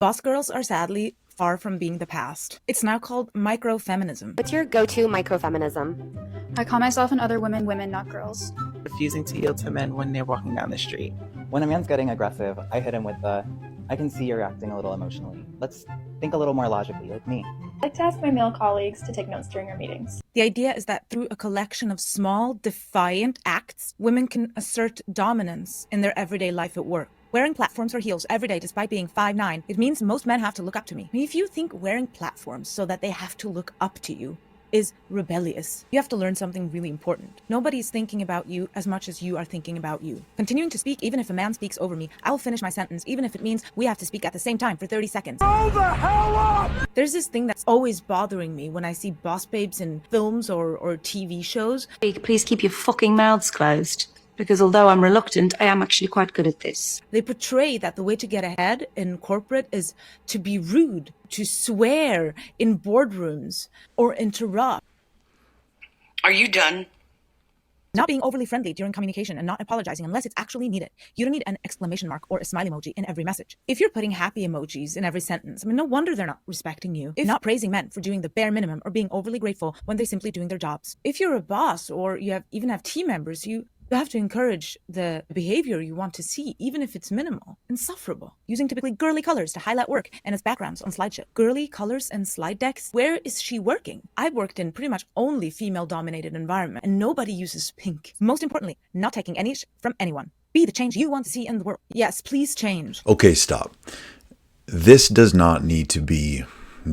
Boss girls are sadly far from being the past. It's now called micro-feminism. What's your go-to micro-feminism? I call myself and other women, not girls. Refusing to yield to men when they're walking down the street. When a man's getting aggressive, I hit him with the, I can see you're acting a little emotionally. Let's think a little more logically, like me. I like to ask my male colleagues to take notes during our meetings. The idea is that through a collection of small, defiant acts, women can assert dominance in their everyday life at work. Wearing platforms or heels every day despite being 5'9", it means most men have to look up to me. If you think wearing platforms so that they have to look up to you is rebellious, you have to learn something really important. Nobody's thinking about you as much as you are thinking about you. Continuing to speak, even if a man speaks over me, I will finish my sentence, even if it means we have to speak at the same time for 30 seconds. Grow the hell up! There's this thing that's always bothering me when I see boss babes in films or TV shows. Please keep your fucking mouths closed. Because although I'm reluctant, I am actually quite good at this. They portray that the way to get ahead in corporate is to be rude, to swear in boardrooms, or interrupt. Are you done? Not being overly friendly during communication and not apologizing unless it's actually needed. You don't need an exclamation mark or a smile emoji in every message. If you're putting happy emojis in every sentence, no wonder they're not respecting you. If not praising men for doing the bare minimum or being overly grateful when they're simply doing their jobs. If you're a boss or you even have team members, you have to encourage the behavior you want to see, even if it's minimal, insufferable. Using typically girly colors to highlight work and its backgrounds on slideshow. Girly colors and slide decks? Where is she working? I've worked in pretty much only female-dominated environment, and nobody uses pink. Most importantly, not taking any from anyone. Be the change you want to see in the world. Yes, please change. Okay, stop. This does not need to be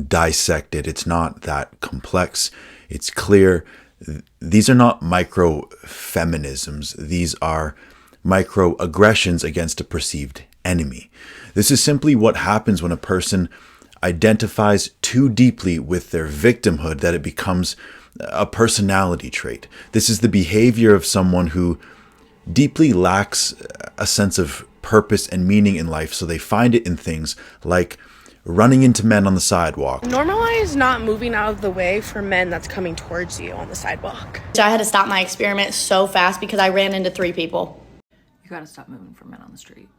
dissected. It's not that complex. It's clear. These are not micro-feminisms. These are microaggressions against a perceived enemy. This is simply what happens when a person identifies too deeply with their victimhood that it becomes a personality trait. This is the behavior of someone who deeply lacks a sense of purpose and meaning in life, so they find it in things like running into men on the sidewalk. Normalize not moving out of the way for men that's coming towards you on the sidewalk. I had to stop my experiment so fast because I ran into 3 people. You gotta stop moving for men on the street.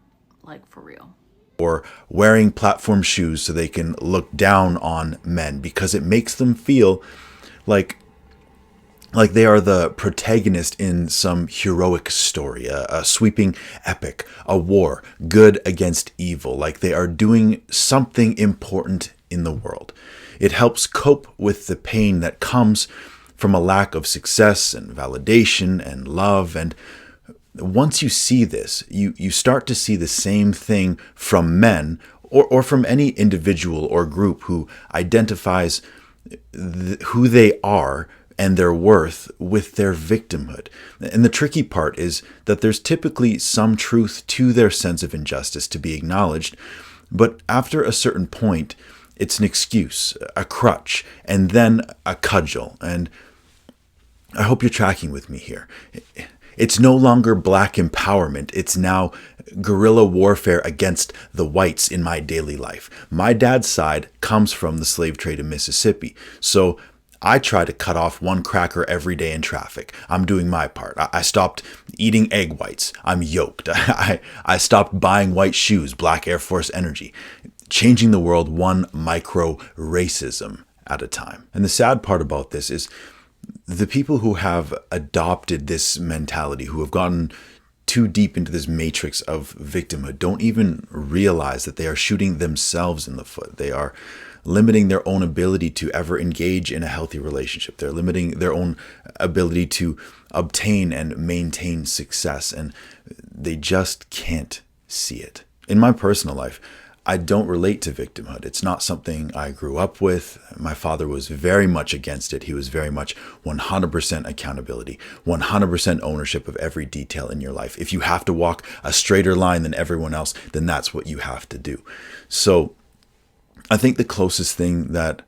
Like, for real. Or wearing platform shoes so they can look down on men because it makes them feel like they are the protagonist in some heroic story, a sweeping epic, a war, good against evil, like they are doing something important in the world. It helps cope with the pain that comes from a lack of success and validation and love. And once you see this, you start to see the same thing from men or from any individual or group who identifies who they are and their worth with their victimhood. And the tricky part is that there's typically some truth to their sense of injustice to be acknowledged, but after a certain point, it's an excuse, a crutch, and then a cudgel. And I hope you're tracking with me here. It's no longer black empowerment. It's now guerrilla warfare against the whites in my daily life. My dad's side comes from the slave trade in Mississippi. So I try to cut off one cracker every day in traffic. I'm doing my part. I stopped eating egg whites. I'm yoked. I stopped buying white shoes, black Air Force Energy. Changing the world one micro-racism at a time. And the sad part about this is the people who have adopted this mentality, who have gotten too deep into this matrix of victimhood, don't even realize that they are shooting themselves in the foot. They are limiting their own ability to ever engage in a healthy relationship. They're limiting their own ability to obtain and maintain success, and they just can't see it. In my personal life, I don't relate to victimhood. It's not something I grew up with. My father was very much against it. He was very much 100% accountability, 100% ownership of every detail in your life. If you have to walk a straighter line than everyone else, then that's what you have to do. So I think the closest thing that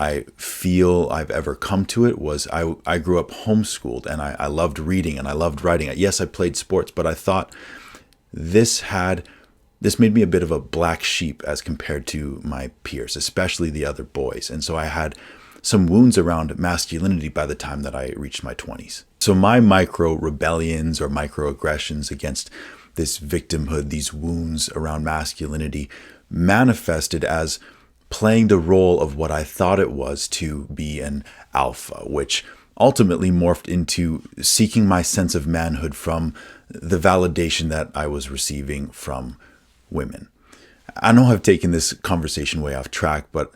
I feel I've ever come to it was I grew up homeschooled, and I loved reading and I loved writing. Yes, I played sports, but I thought this made me a bit of a black sheep as compared to my peers, especially the other boys. And so I had some wounds around masculinity by the time that I reached my 20s. So my micro rebellions or microaggressions against this victimhood, these wounds around masculinity, manifested as playing the role of what I thought it was to be an alpha, which ultimately morphed into seeking my sense of manhood from the validation that I was receiving from women. I know I've taken this conversation way off track, but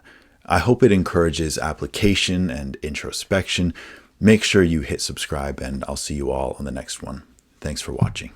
I hope it encourages application and introspection. Make sure you hit subscribe, and I'll see you all on the next one. Thanks for watching.